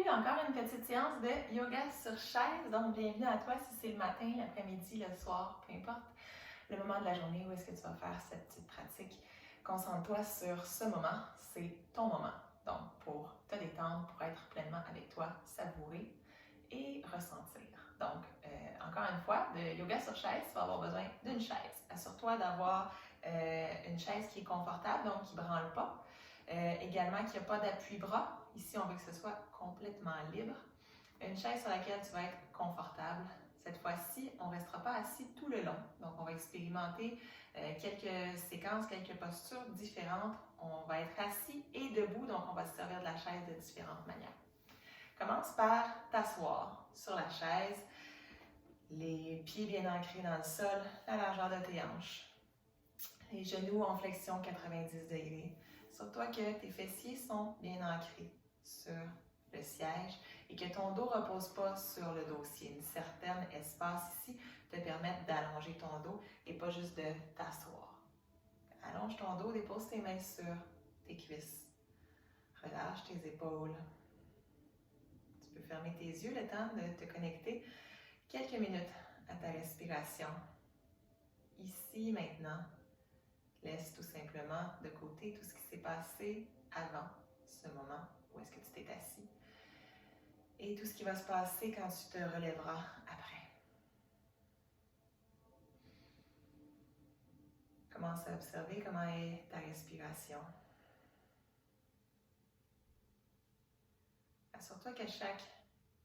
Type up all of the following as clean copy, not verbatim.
aujourd'hui, encore une petite séance de yoga sur chaise. Donc, bienvenue à toi si c'est le matin, l'après-midi, le soir, peu importe le moment de la journée où est-ce que tu vas faire cette petite pratique. Concentre-toi sur ce moment, c'est ton moment. Donc, pour te détendre, pour être pleinement avec toi, savourer et ressentir. Donc, encore une fois, de yoga sur chaise, tu vas avoir besoin d'une chaise. Assure-toi d'avoir une chaise qui est confortable, donc qui ne branle pas. Également, qu'il n'y a pas d'appui-bras. Ici, on veut que ce soit complètement libre. Une chaise sur laquelle tu vas être confortable. Cette fois-ci, on ne restera pas assis tout le long. Donc, on va expérimenter quelques séquences, quelques postures différentes. On va être assis et debout, donc on va se servir de la chaise de différentes manières. Commence par t'asseoir sur la chaise, les pieds bien ancrés dans le sol, la largeur de tes hanches. Les genoux en flexion 90 degrés. Assure-toi que tes fessiers sont bien ancrés sur le siège et que ton dos ne repose pas sur le dossier. Une certaine espace ici te permet d'allonger ton dos et pas juste de t'asseoir. Allonge ton dos, dépose tes mains sur tes cuisses. Relâche tes épaules. Tu peux fermer tes yeux le temps de te connecter quelques minutes à ta respiration. Ici, maintenant, laisse tout simplement de côté tout ce qui s'est passé avant ce moment où est-ce que tu t'es assis et tout ce qui va se passer quand tu te relèveras après. Commence à observer comment est ta respiration. Assure-toi qu'à chaque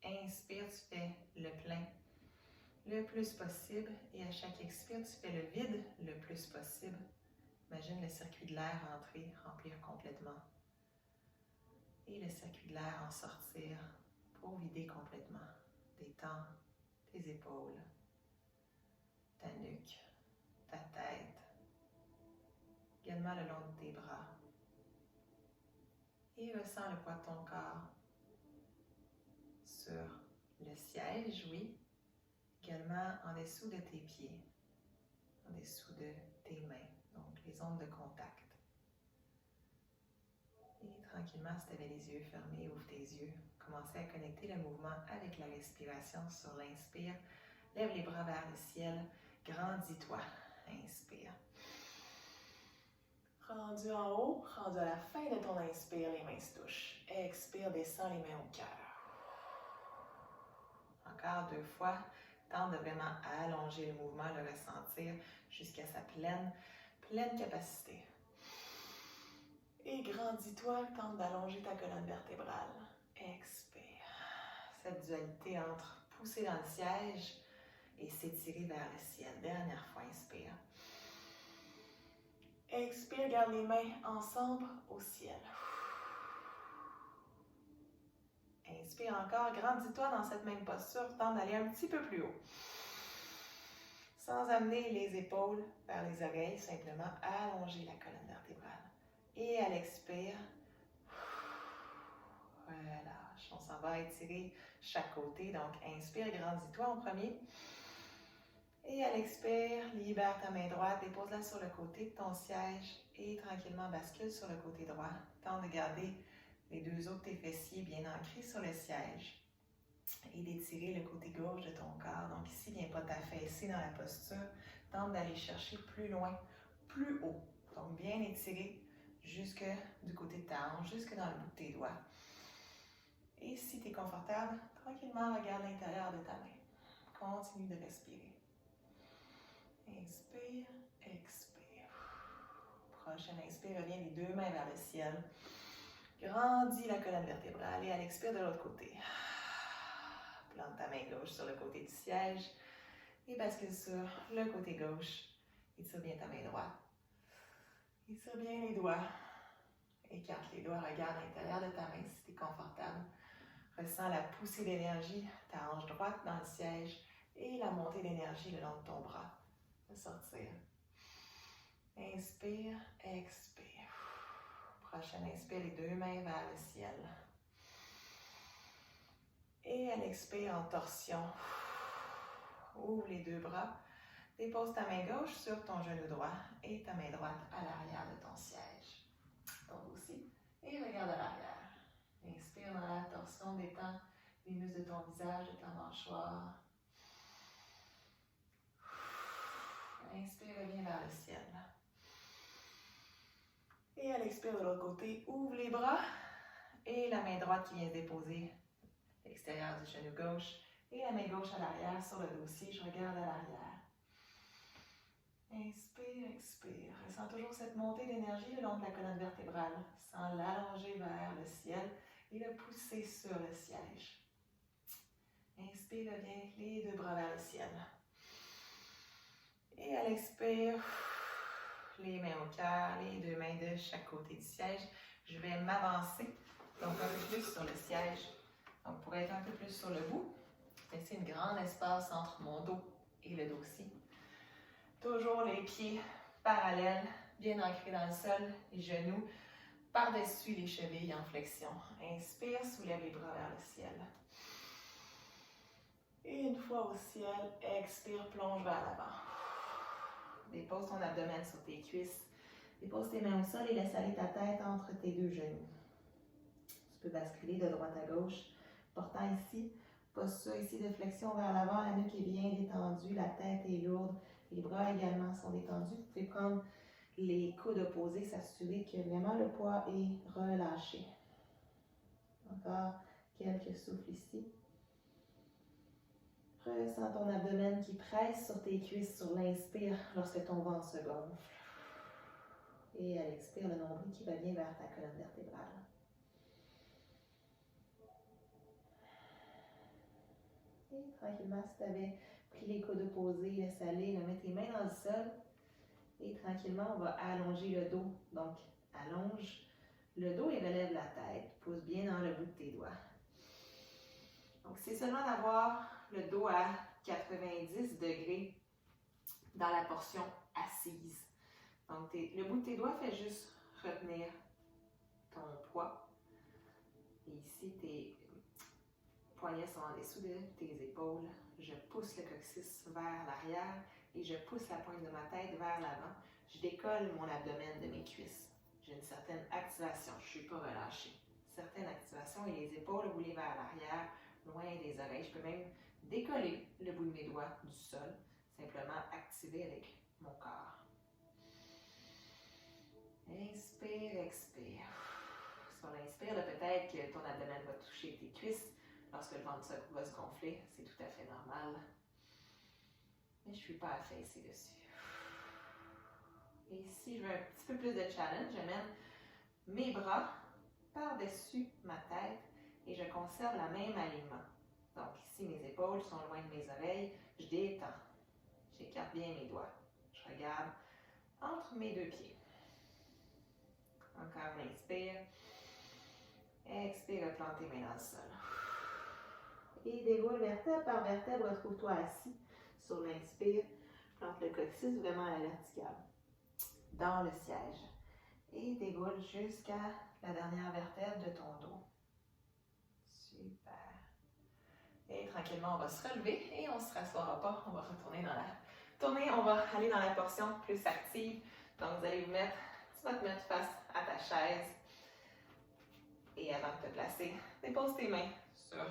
inspire, tu fais le plein le plus possible et à chaque expire, tu fais le vide le plus possible. Imagine le circuit de l'air entrer, remplir complètement. Et le circuit de l'air en sortir pour vider complètement. Détends tes épaules, ta nuque, ta tête, également le long de tes bras. Et ressens le poids de ton corps sur le siège, oui. Également en dessous de tes pieds, en dessous de tes mains, donc les zones de contact. Et tranquillement, si tu avais les yeux fermés, ouvre tes yeux. Commencez à connecter le mouvement avec la respiration sur l'inspire. Lève les bras vers le ciel. Grandis-toi. Inspire. Rendu en haut, rendu à la fin de ton inspire, les mains se touchent. Expire, descends les mains au cœur. Encore 2 fois. Tente de vraiment allonger le mouvement, le ressentir jusqu'à sa pleine capacité. Et grandis-toi, tente d'allonger ta colonne vertébrale. Expire. Cette dualité entre pousser dans le siège et s'étirer vers le ciel. Dernière fois, inspire. Expire, garde les mains ensemble au ciel. Inspire encore, grandis-toi dans cette même posture, tente d'aller un petit peu plus haut. Sans amener les épaules vers les oreilles, simplement allonger la colonne vertébrale. Et à l'expire, relâche. On s'en va étirer chaque côté. Donc, inspire, grandis-toi en premier. Et à l'expire, libère ta main droite, dépose-la sur le côté de ton siège et tranquillement bascule sur le côté droit. Tente de garder les 2 os de tes fessiers bien ancrés sur le siège et d'étirer le côté gauche de ton corps. Donc ici, viens pas t'affaisser dans la posture. Tente d'aller chercher plus loin, plus haut. Donc bien étiré jusque du côté de ta hanche, jusque dans le bout de tes doigts. Et si tu es confortable, tranquillement regarde l'intérieur de ta main. Continue de respirer. Inspire, expire. Prochaine inspire, reviens les 2 mains vers le ciel. Grandis la colonne vertébrale et à l'expire de l'autre côté. Plante ta main gauche sur le côté du siège et bascule sur le côté gauche. Étire bien ta main droite. Étire bien les doigts. Écarte les doigts, regarde l'intérieur de ta main si tu es confortable. Ressens la poussée d'énergie, ta hanche droite dans le siège et la montée d'énergie le long de ton bras. Sortir. Inspire, expire. Prochaine inspire, les 2 mains vers le ciel. Et à l'expire en torsion, ouvre les 2 bras. Dépose ta main gauche sur ton genou droit et ta main droite à l'arrière de ton siège. Tombe aussi et regarde à l'arrière. Inspire, inspire dans la torsion, détends les muscles de ton visage, de ta mâchoire. Inspire, reviens vers le ciel. Et à l'expire de l'autre côté, ouvre les bras. Et la main droite qui vient se déposer à l'extérieur du genou gauche. Et la main gauche à l'arrière sur le dossier. Je regarde à l'arrière. Inspire, expire. Ressens toujours cette montée d'énergie le long de la colonne vertébrale. Sans l'allonger vers le ciel et le pousser sur le siège. Inspire, reviens les deux bras vers le ciel. Et à l'expire, les mains au cœur, les deux mains de chaque côté du siège. Je vais m'avancer, donc un peu plus sur le siège. Donc pour être un peu plus sur le bout, laisser un grand espace entre mon dos et le dossier. Toujours les pieds parallèles, bien ancrés dans le sol, les genoux par-dessus les chevilles en flexion. Inspire, soulève les bras vers le ciel. Et une fois au ciel, expire, plonge vers l'avant. Dépose ton abdomen sur tes cuisses. Dépose tes mains au sol et laisse aller ta tête entre tes deux genoux. Tu peux basculer de droite à gauche, portant ici, posture ici de flexion vers l'avant, la nuque est bien détendue, la tête est lourde, les bras également sont détendus. Vous pouvez prendre les coudes opposés, s'assurer que vraiment le poids est relâché. Encore quelques souffles ici. Ressens ton abdomen qui presse sur tes cuisses sur l'inspire lorsque ton ventre se gonfle. Et à l'expire, le nombril qui va bien vers ta colonne vertébrale. Et tranquillement, si tu avais pris les coudes opposés, laisse aller, mets tes mains dans le sol. Et tranquillement, on va allonger le dos. Donc, allonge le dos et relève la tête. Pousse bien dans le bout de tes doigts. Donc, c'est seulement d'avoir le dos à 90 degrés dans la portion assise. Donc, le bout de tes doigts fait juste retenir ton poids. Et ici, tes poignets sont en dessous de tes épaules. Je pousse le coccyx vers l'arrière et je pousse la pointe de ma tête vers l'avant. Je décolle mon abdomen de mes cuisses. J'ai une certaine activation, je ne suis pas relâchée. Certaine activation et les épaules roulées vers l'arrière, loin des oreilles. Je peux même décoller le bout de mes doigts du sol, simplement activer avec mon corps. Inspire, expire. Sur l'inspire, peut-être que ton abdomen va toucher tes cuisses. Lorsque le ventre va se gonfler, c'est tout à fait normal. Mais je ne suis pas affaissée dessus. Et si je veux un petit peu plus de challenge, je mène mes bras par-dessus ma tête et je conserve la même alignement. Donc ici, mes épaules sont loin de mes oreilles. Je détends. J'écarte bien mes doigts. Je regarde entre mes deux pieds. Encore une inspire. Expire, plante tes mains dans le sol. Et déroule vertèbre par vertèbre, retrouve-toi assis sur l'inspire. Plante le coccyx vraiment à la verticale. Dans le siège. Et déroule jusqu'à la dernière vertèbre de ton dos. Super. Et tranquillement, on va se relever et on ne se rassoira pas. On va retourner dans la tournée. On va aller dans la portion plus active. Donc, vous allez tu vas te mettre face à ta chaise. Et avant de te placer, dépose tes mains sur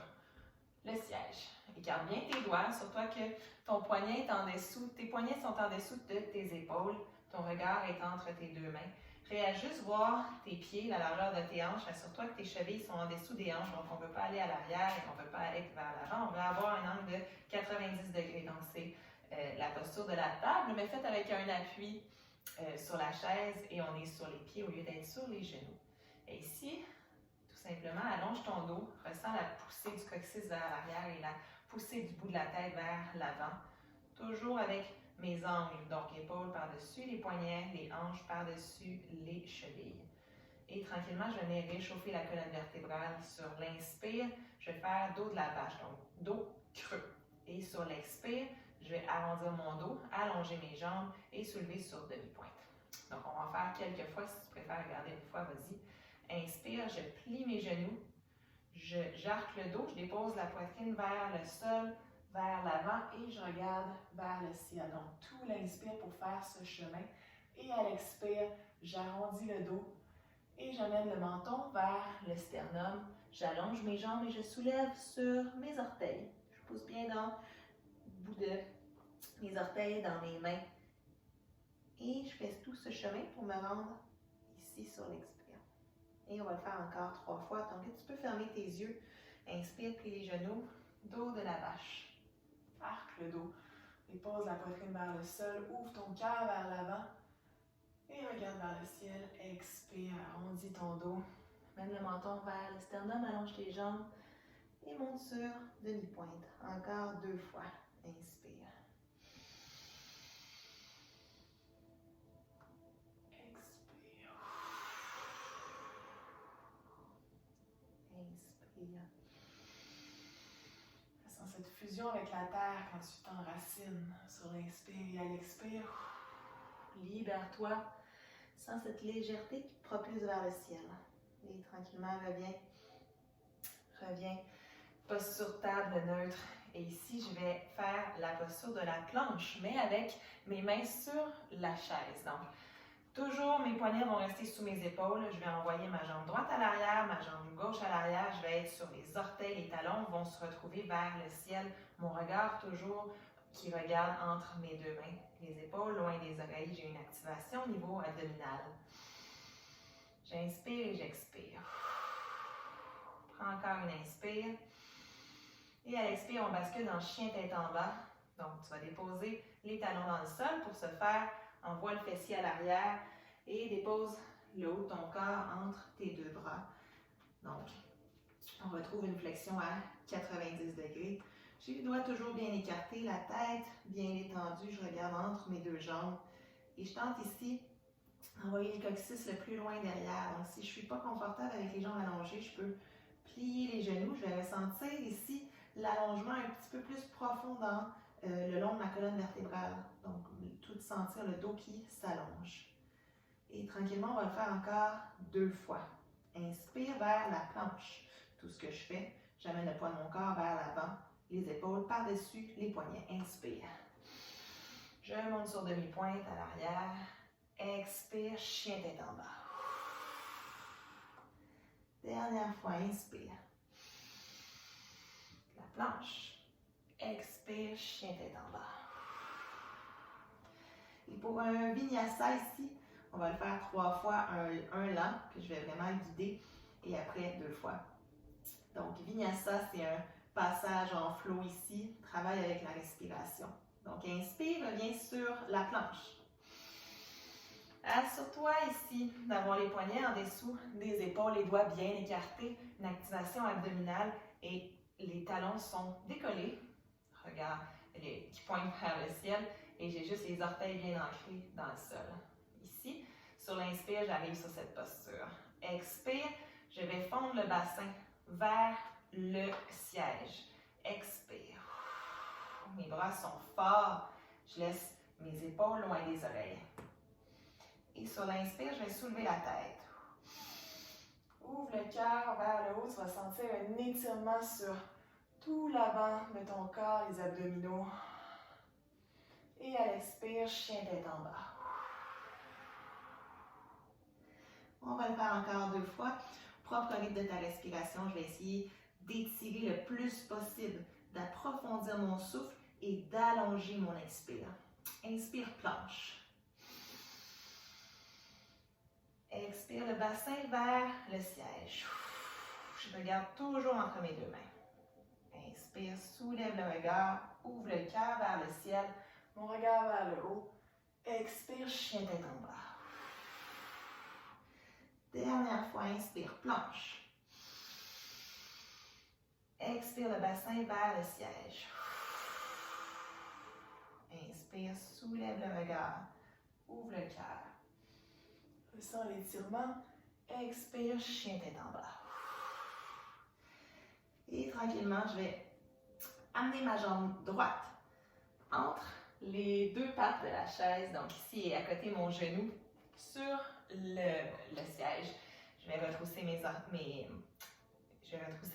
le siège. Écarte bien tes doigts. Assure-toi que ton poignet est en dessous. Tes poignets sont en dessous de tes épaules. Ton regard est entre tes deux mains. Prêt à juste voir tes pieds, la largeur de tes hanches. Assure-toi que tes chevilles sont en dessous des hanches. Donc, on ne peut pas aller à l'arrière et on ne peut pas aller vers l'avant. On veut avoir un angle de 90 degrés. Donc, c'est la posture de la table, mais faite avec un appui sur la chaise et on est sur les pieds au lieu d'être sur les genoux. Et ici, tout simplement, allonge ton dos. Ressens la poussée du coccyx vers l'arrière et la poussée du bout de la tête vers l'avant. Toujours avec mes angles, donc épaules par-dessus les poignets, les hanches par-dessus les chevilles. Et tranquillement, je vais venir réchauffer la colonne vertébrale. Sur l'inspire, je vais faire dos de la vache, donc dos creux. Et sur l'expire, je vais arrondir mon dos, allonger mes jambes et soulever sur demi-pointe. Donc, on va en faire quelques fois. Si tu préfères regarder une fois, vas-y. Inspire, je plie mes genoux. J'arque le dos, je dépose la poitrine vers le sol, vers l'avant et je regarde vers le ciel. Donc, tout l'inspire pour faire ce chemin. Et à l'expire, j'arrondis le dos Et j'amène le menton vers le sternum. J'allonge mes jambes et je soulève sur mes orteils. Je pousse bien dans le bout de mes orteils, dans mes mains. Et je fais tout ce chemin pour me rendre ici sur l'expire. Et on va le faire encore 3 fois. Donc, tu peux fermer tes yeux. Inspire, plie les genoux. Dos de la vache. Arque le dos. Dépose la poitrine vers le sol. Ouvre ton cœur vers l'avant. Et regarde vers le ciel. Expire. Arrondis ton dos. Mène le menton vers le sternum. Allonge tes jambes. Et monte sur demi-pointe. Encore 2 fois. Inspire. Expire. Inspire. Sens cette fusion avec la terre quand tu t'enracines sur l'inspire et à l'expire. Libère-toi. Sens cette légèreté qui te propulse vers le ciel. Et tranquillement, reviens. Reviens. Posture table neutre. Et ici, je vais faire la posture de la planche, mais avec mes mains sur la chaise. Donc, toujours, mes poignets vont rester sous mes épaules. Je vais envoyer ma jambe droite à l'arrière, ma jambe gauche à l'arrière. Je vais être sur les orteils, les talons vont se retrouver vers le ciel. Mon regard toujours qui regarde entre mes 2 mains. Les épaules loin des oreilles. J'ai une activation au niveau abdominal. J'inspire et j'expire. Prends encore une inspire. Et à l'expire, on bascule dans chien tête en bas. Donc, tu vas déposer les talons dans le sol pour se faire. Envoie le fessier à l'arrière et dépose le haut de ton corps entre tes 2 bras. Donc, on retrouve une flexion à 90 degrés. J'ai les doigts toujours bien écartés, la tête bien étendue. Je regarde entre mes 2 jambes. Et je tente ici d'envoyer le coccyx le plus loin derrière. Donc, si je ne suis pas confortable avec les jambes allongées, je peux plier les genoux. Je vais ressentir ici l'allongement un petit peu plus profond dans le long de ma colonne vertébrale. Donc, tout sentir le dos qui s'allonge. Et tranquillement, on va le faire encore 2 fois. Inspire vers la planche. Tout ce que je fais, j'amène le poids de mon corps vers l'avant, les épaules par-dessus les poignets. Inspire. Je monte sur demi-pointe à l'arrière. Expire, chien tête en bas. Dernière fois, inspire. La planche. Expire, chien tête en bas. Et pour un vinyasa ici, on va le faire 3 fois, un lent, que je vais vraiment guider, et après 2 fois. Donc, vinyasa, c'est un passage en flow ici, travaille avec la respiration. Donc, inspire, reviens sur la planche. Assure-toi ici d'avoir les poignets en dessous des épaules, les doigts bien écartés, une activation abdominale et les talons sont décollés. Regarde, qui pointent vers le ciel et j'ai juste les orteils bien ancrés dans le sol. Ici, sur l'inspire, j'arrive sur cette posture. Expire, je vais fondre le bassin vers le siège. Expire. Mes bras sont forts. Je laisse mes épaules loin des oreilles. Et sur l'inspire, je vais soulever la tête. Ouvre le cœur vers le haut. Tu vas sentir un étirement sur tout l'avant de ton corps, les abdominaux. Et à l'expire, chien tête en bas. On va le faire encore 2 fois. Propre rythme de ta respiration, je vais essayer d'étirer le plus possible, d'approfondir mon souffle et d'allonger mon expire. Inspire, planche. Expire le bassin vers le siège. Je regarde toujours entre mes 2 mains. Inspire, soulève le regard, ouvre le cœur vers le ciel, mon regard vers le haut. Expire, chien tête en bas. Dernière fois, inspire, planche. Expire le bassin vers le siège. Inspire, soulève le regard, ouvre le cœur. Ressens l'étirement. Expire, chien tête en bas. Et tranquillement, je vais amener ma jambe droite entre les 2 pattes de la chaise. Donc ici et à côté mon genou sur le siège. Je vais retrousser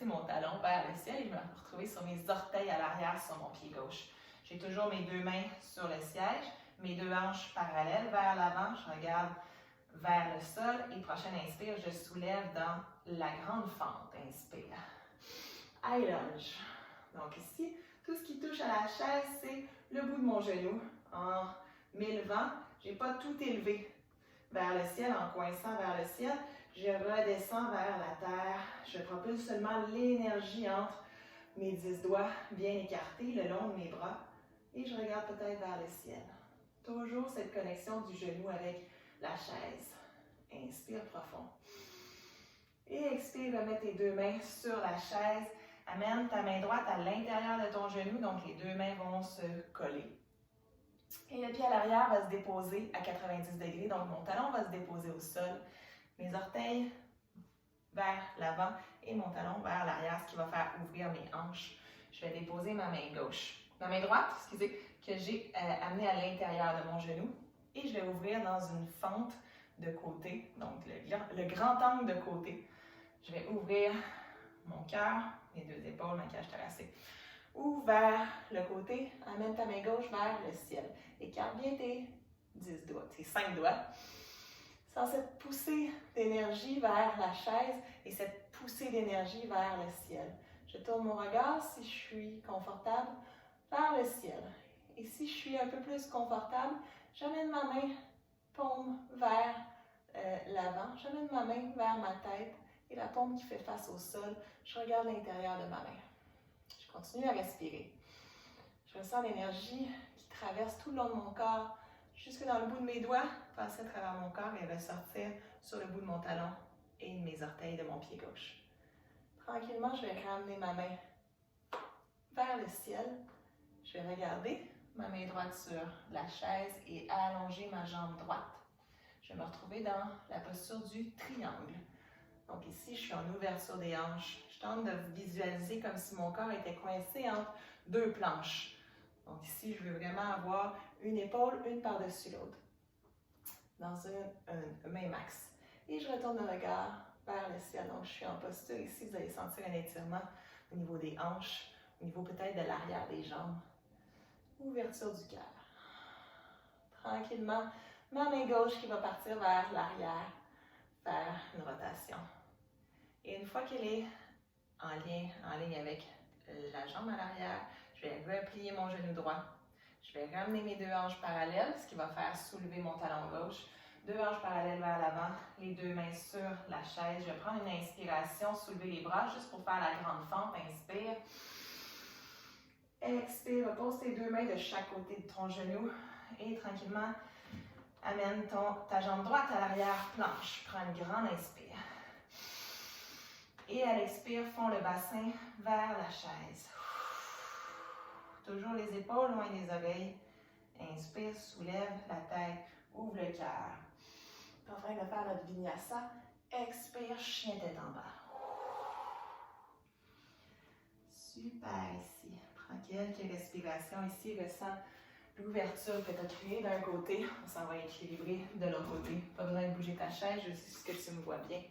mon talon vers le ciel et je vais me retrouver sur mes orteils à l'arrière sur mon pied gauche. J'ai toujours mes 2 mains sur le siège, mes 2 hanches parallèles vers l'avant. Je regarde vers le sol. Et prochaine inspire, je soulève dans la grande fente. Inspire. High lunge. Donc ici, tout ce qui touche à la chaise, c'est le bout de mon genou. En m'élevant, je n'ai pas tout élevé vers le ciel, en coinçant vers le ciel. Je redescends vers la terre. Je propulse seulement l'énergie entre mes 10 doigts bien écartés le long de mes bras. Et je regarde peut-être vers le ciel. Toujours cette connexion du genou avec la chaise. Inspire profond. Et expire, remets tes deux mains sur la chaise. Amène ta main droite à l'intérieur de ton genou, donc les deux mains vont se coller. Et le pied à l'arrière va se déposer à 90 degrés, donc mon talon va se déposer au sol. Mes orteils vers l'avant et mon talon vers l'arrière, ce qui va faire ouvrir mes hanches. Je vais déposer ma main gauche. Ma main droite, excusez, que j'ai amenée à l'intérieur de mon genou. Et je vais ouvrir dans une fente de côté, donc le grand angle de côté. Je vais ouvrir mon cœur, mes deux épaules, ma cage thoracique. Ouvre vers le côté, amène ta main gauche vers le ciel. Écarte bien tes 10 doigts, tes 5 doigts. Sans cette poussée d'énergie vers la chaise et cette poussée d'énergie vers le ciel. Je tourne mon regard, si je suis confortable, vers le ciel. Et si je suis un peu plus confortable, j'amène ma main paume vers l'avant. J'amène ma main vers ma tête et la paume qui fait face au sol. Je regarde l'intérieur de ma main. Je continue à respirer. Je ressens l'énergie qui traverse tout le long de mon corps, jusque dans le bout de mes doigts, passer à travers mon corps et ressortir sur le bout de mon talon et mes orteils de mon pied gauche. Tranquillement, je vais ramener ma main vers le ciel. Je vais regarder ma main droite sur la chaise et allonger ma jambe droite. Je vais me retrouver dans la posture du triangle. Donc ici, je suis en ouverture des hanches. Je tente de visualiser comme si mon corps était coincé entre deux planches. Donc ici, je veux vraiment avoir une épaule, une par-dessus l'autre, dans un même axe. Et je retourne le regard vers le ciel. Donc je suis en posture ici, vous allez sentir un étirement au niveau des hanches, au niveau peut-être de l'arrière des jambes. Ouverture du cœur. Tranquillement, ma main gauche qui va partir vers l'arrière, faire une rotation. Et une fois qu'elle est en ligne avec la jambe à l'arrière, je vais replier mon genou droit. Je vais ramener mes deux hanches parallèles, ce qui va faire soulever mon talon gauche. Deux hanches parallèles vers l'avant, les deux mains sur la chaise. Je vais prendre une inspiration, soulever les bras juste pour faire la grande fente. Inspire. Expire, repose tes deux mains de chaque côté de ton genou et tranquillement, amène ta jambe droite à l'arrière, planche. Prends une grande inspire. Et à l'expire, fond le bassin vers la chaise. Toujours les épaules loin des oreilles. Inspire, soulève la tête, ouvre le cœur. En train de faire notre vinyasa. Expire, chien tête en bas. Super ici. Prends quelques respirations ici. Ressens l'ouverture que tu as créée d'un côté. On s'en va équilibrer de l'autre côté. Pas besoin de bouger ta chaise, juste que tu me vois bien.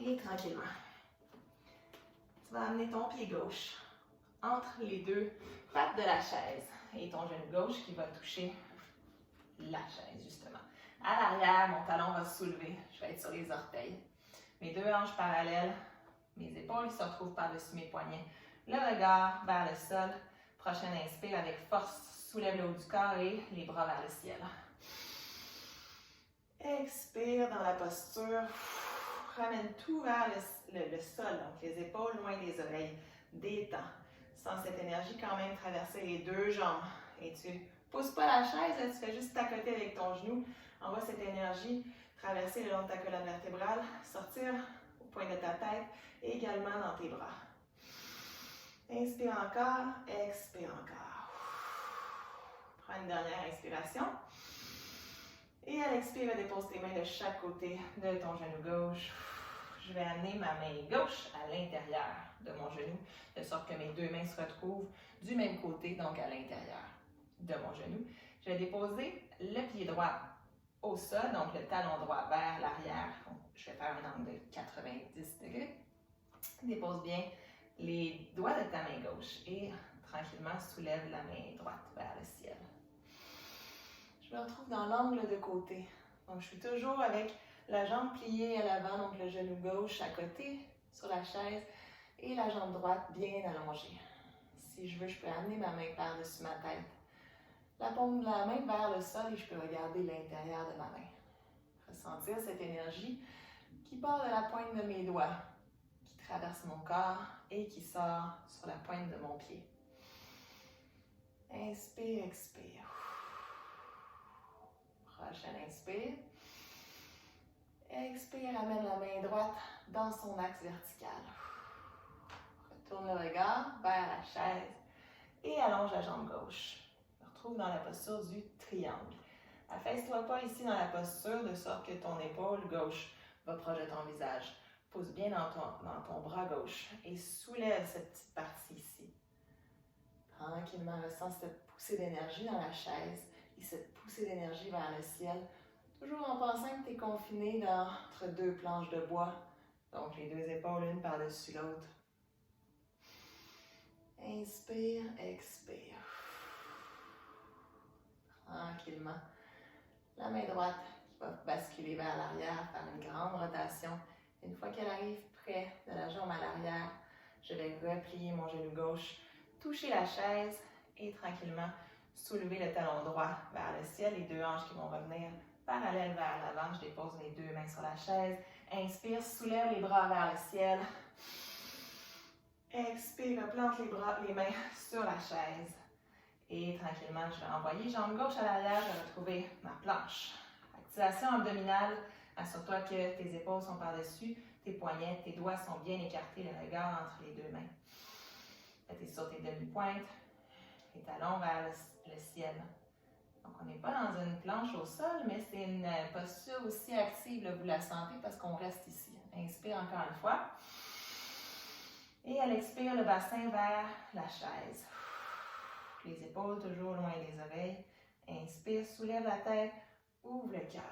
Et tranquillement, tu vas amener ton pied gauche entre les deux pattes de la chaise et ton genou gauche qui va toucher la chaise justement. À l'arrière, mon talon va se soulever, je vais être sur les orteils. Mes deux hanches parallèles, mes épaules se retrouvent par-dessus mes poignets. Le regard vers le sol. Prochaine inspire avec force, soulève le haut du corps et les bras vers le ciel. Expire dans la posture. Ramène tout vers le sol, donc les épaules loin des oreilles. Détends. Sens cette énergie quand même traverser les deux jambes. Et tu pousses pas la chaise, là, tu fais juste t'accoter avec ton genou. Envoie cette énergie traverser le long de ta colonne vertébrale, sortir au point de ta tête et également dans tes bras. Inspire encore, expire encore. Prends une dernière inspiration. Et à l'expire, dépose tes mains de chaque côté de ton genou gauche. Je vais amener ma main gauche à l'intérieur de mon genou, de sorte que mes deux mains se retrouvent du même côté, donc à l'intérieur de mon genou. Je vais déposer le pied droit au sol, donc le talon droit vers l'arrière. Je vais faire un angle de 90 degrés. Dépose bien les doigts de ta main gauche et tranquillement soulève la main droite vers le ciel. Je me retrouve dans l'angle de côté Donc, je suis toujours avec la jambe pliée à l'avant, donc le genou gauche à côté sur la chaise et la jambe droite bien allongée. Si je veux, je peux amener ma main par-dessus ma tête. La paume de la main vers le sol et je peux regarder l'intérieur de ma main. Ressentir cette énergie qui part de la pointe de mes doigts, qui traverse mon corps et qui sort sur la pointe de mon pied. Inspire, expire. Prochaine inspire. Expire, amène la main droite dans son axe vertical. Retourne le regard vers la chaise et allonge la jambe gauche. Retrouve dans la posture du triangle. Affaisse-toi pas ici dans la posture de sorte que ton épaule gauche va proche de ton visage. Pousse bien dans ton bras gauche et soulève cette petite partie ici. Tranquillement, ressens cette poussée d'énergie dans la chaise et cette poussée d'énergie vers le ciel. Toujours en pensant que tu es confiné entre deux planches de bois. Donc, les deux épaules l'une par-dessus l'autre. Inspire, expire. Tranquillement. La main droite qui va basculer vers l'arrière, faire une grande rotation. Une fois qu'elle arrive près de la jambe à l'arrière, je vais replier mon genou gauche, toucher la chaise et tranquillement soulever le talon droit vers le ciel. Les deux hanches qui vont revenir parallèles vers l'avant. Je dépose mes deux mains sur la chaise. Inspire, soulève les bras vers le ciel. Expire, plante les mains sur la chaise. Et tranquillement, je vais envoyer jambe gauche à l'arrière, je vais retrouver ma planche. Activation abdominale, assure-toi que tes épaules sont par-dessus, tes poignets, tes doigts sont bien écartés, le regard entre les deux mains. Tu es sur tes demi-pointes, les talons vers le ciel. Donc, on n'est pas dans une planche au sol, mais c'est une posture aussi active, là, vous la sentez parce qu'on reste ici. Inspire encore une fois. Et à l'expire, le bassin vers la chaise. Les épaules toujours loin des oreilles. Inspire, soulève la tête, ouvre le cœur.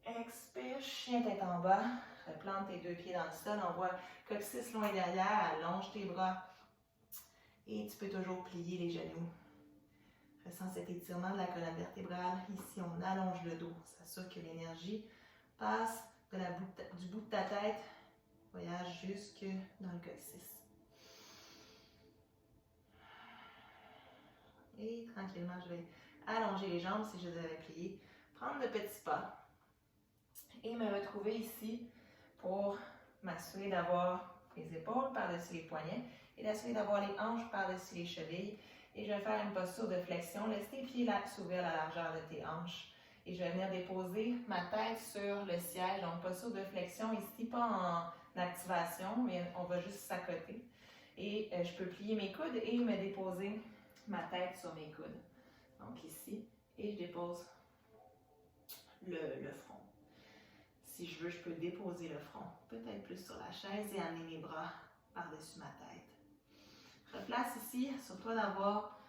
Expire, chien tête en bas. Replante tes deux pieds dans le sol. On voit coccyx loin derrière. Allonge tes bras. Et tu peux toujours plier les genoux. Ressens cet étirement de la colonne vertébrale. Ici, on allonge le dos. Ça s'assure que l'énergie passe du bout de ta tête, voyage jusque dans le coccyx. Et tranquillement, je vais allonger les jambes si je les avais pliées. Prendre de petits pas. Et me retrouver ici pour m'assurer d'avoir les épaules par-dessus les poignets et d'assurer d'avoir les hanches par-dessus les chevilles. Et je vais faire une posture de flexion. Laisse tes pieds là s'ouvrir à la largeur de tes hanches. Et je vais venir déposer ma tête sur le siège. Donc, posture de flexion ici, pas en activation, mais on va juste s'accoter. Et je peux plier mes coudes et me déposer ma tête sur mes coudes. Donc ici, et je dépose le front. Si je veux, je peux déposer le front, peut-être plus sur la chaise et amener mes bras par-dessus ma tête. Replace ici, assure-toi d'avoir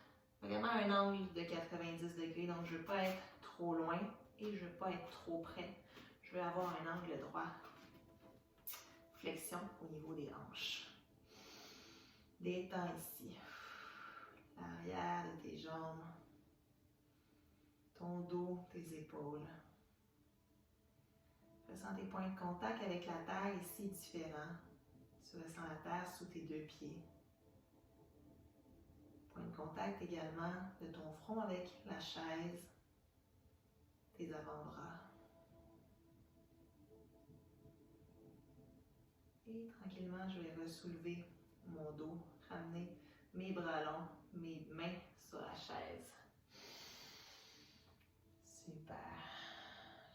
vraiment un angle de 90 degrés, donc je ne veux pas être trop loin et je ne veux pas être trop près. Je veux avoir un angle droit. Flexion au niveau des hanches. Détends ici. L'arrière de tes jambes, ton dos, tes épaules. Ressens tes points de contact avec la terre ici différents. Tu ressens la terre sous tes deux pieds. Point de contact également de ton front avec la chaise, tes avant-bras. Et tranquillement, je vais ressoulever mon dos, ramener mes bras longs, mes mains sur la chaise. Super.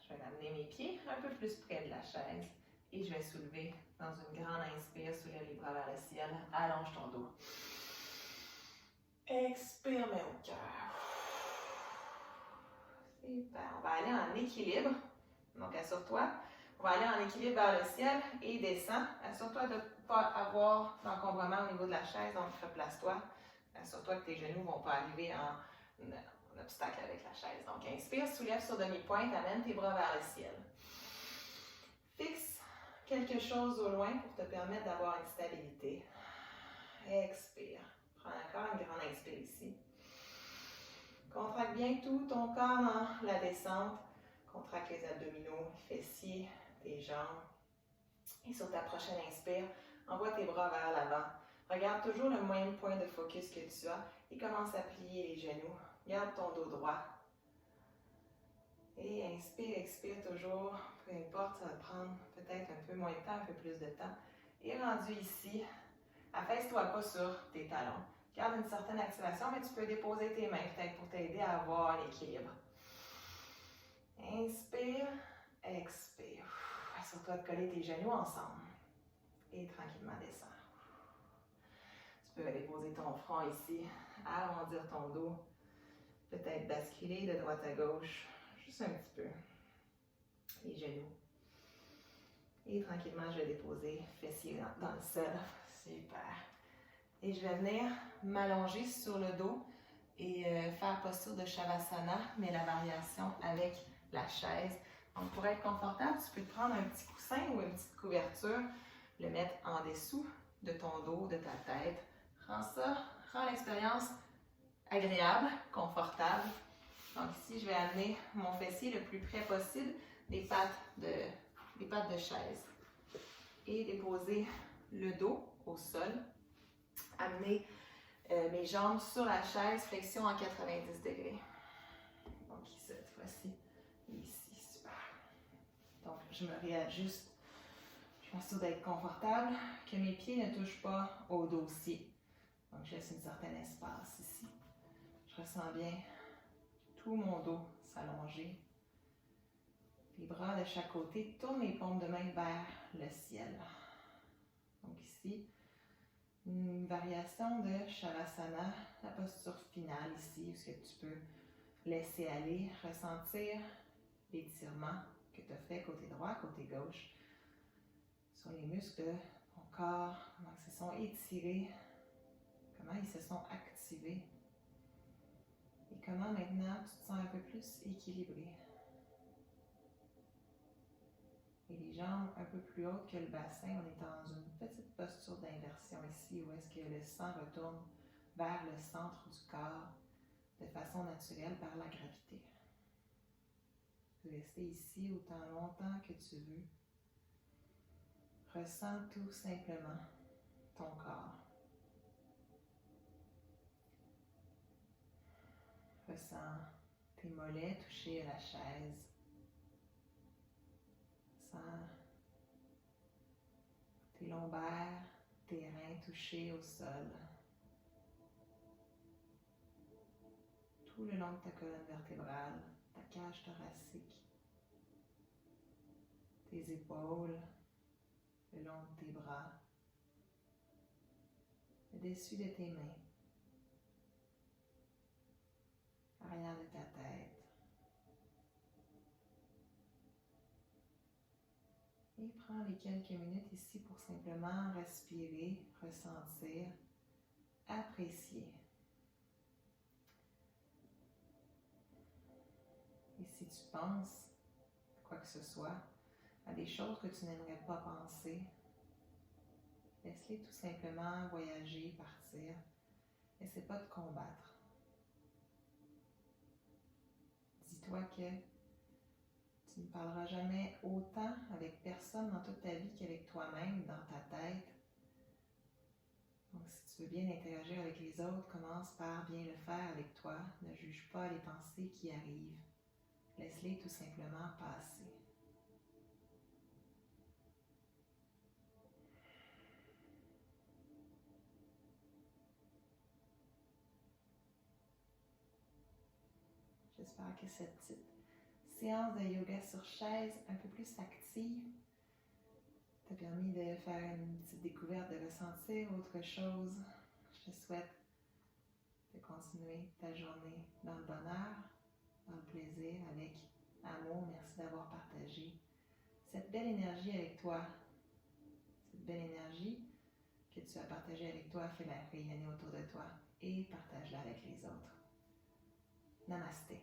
Je vais ramener mes pieds un peu plus près de la chaise et je vais soulever dans une grande inspire, soulève les bras vers le ciel, allonge ton dos. Expire, mets au cœur. Super. On va aller en équilibre. Donc, assure-toi. On va aller en équilibre vers le ciel et descends. Assure-toi de ne pas avoir d'encombrement au niveau de la chaise, donc replace-toi. Assure-toi que tes genoux ne vont pas arriver en obstacle avec la chaise. Donc, inspire, soulève sur demi-pointe, amène tes bras vers le ciel. Fixe quelque chose au loin pour te permettre d'avoir une stabilité. Expire. Prends encore une grande inspire ici. Contracte bien tout ton corps dans la descente. Contracte les abdominaux, les fessiers, tes jambes. Et sur ta prochaine inspire, envoie tes bras vers l'avant. Regarde toujours le même point de focus que tu as et commence à plier les genoux. Garde ton dos droit. Et inspire, expire toujours. Peu importe, ça va te prendre peut-être un peu moins de temps, un peu plus de temps. Et rendu ici, affaisse-toi pas sur tes talons. Garde une certaine activation, mais tu peux déposer tes mains peut-être pour t'aider à avoir l'équilibre. Inspire, expire. Assure-toi de coller tes genoux ensemble. Et tranquillement descends. Tu peux déposer ton front ici, arrondir ton dos. Peut-être basculer de droite à gauche, juste un petit peu. Les genoux. Et tranquillement, je vais déposer fessiers dans le sol. Super. Et je vais venir m'allonger sur le dos et faire posture de Shavasana, mais la variation avec la chaise. Donc, pour être confortable, tu peux te prendre un petit coussin ou une petite couverture, le mettre en dessous de ton dos, de ta tête. Rends l'expérience agréable, confortable. Donc ici, je vais amener mon fessier le plus près possible des pattes de chaise. Et déposer le dos au sol. Amener mes jambes sur la chaise, flexion en 90 degrés. Donc cette fois-ci, ici, super. Donc je me réajuste. Je m'assure d'être confortable, que mes pieds ne touchent pas au dossier. Donc je laisse un certain espace ici. Je ressens bien tout mon dos s'allonger. Les bras de chaque côté, tourne les paumes de main vers le ciel. Donc ici, une variation de Shavasana, la posture finale ici, où tu peux laisser aller, ressentir l'étirement que tu as fait côté droit, côté gauche, sur les muscles de ton corps, comment ils se sont étirés, comment ils se sont activés et comment maintenant tu te sens un peu plus équilibré. Et les jambes un peu plus hautes que le bassin, on est dans une petite posture d'inversion ici, où est-ce que le sang retourne vers le centre du corps de façon naturelle par la gravité. Tu peux rester ici autant longtemps que tu veux. Ressens tout simplement ton corps. Ressens tes mollets toucher à la chaise. Ressens tes lombaires, tes reins touchés au sol. Tout le long de ta colonne vertébrale, ta cage thoracique, tes épaules, le long de tes bras, le dessus de tes mains, arrière de ta tête. Et prends les quelques minutes ici pour simplement respirer, ressentir, apprécier. Et si tu penses, quoi que ce soit, à des choses que tu n'aimerais pas penser, laisse-les tout simplement voyager, partir. N'essaie pas de combattre. Dis-toi que tu ne parleras jamais autant avec personne dans toute ta vie qu'avec toi-même, dans ta tête. Donc, si tu veux bien interagir avec les autres, commence par bien le faire avec toi. Ne juge pas les pensées qui arrivent. Laisse-les tout simplement passer. J'espère que cette petite séance de yoga sur chaise un peu plus active t'a permis de faire une petite découverte, de ressentir autre chose. Je te souhaite de continuer ta journée dans le bonheur, dans le plaisir, avec amour. Merci d'avoir partagé cette belle énergie avec toi. Cette belle énergie que tu as partagée avec toi, fais-la rayonner autour de toi et partage-la avec les autres. Namasté.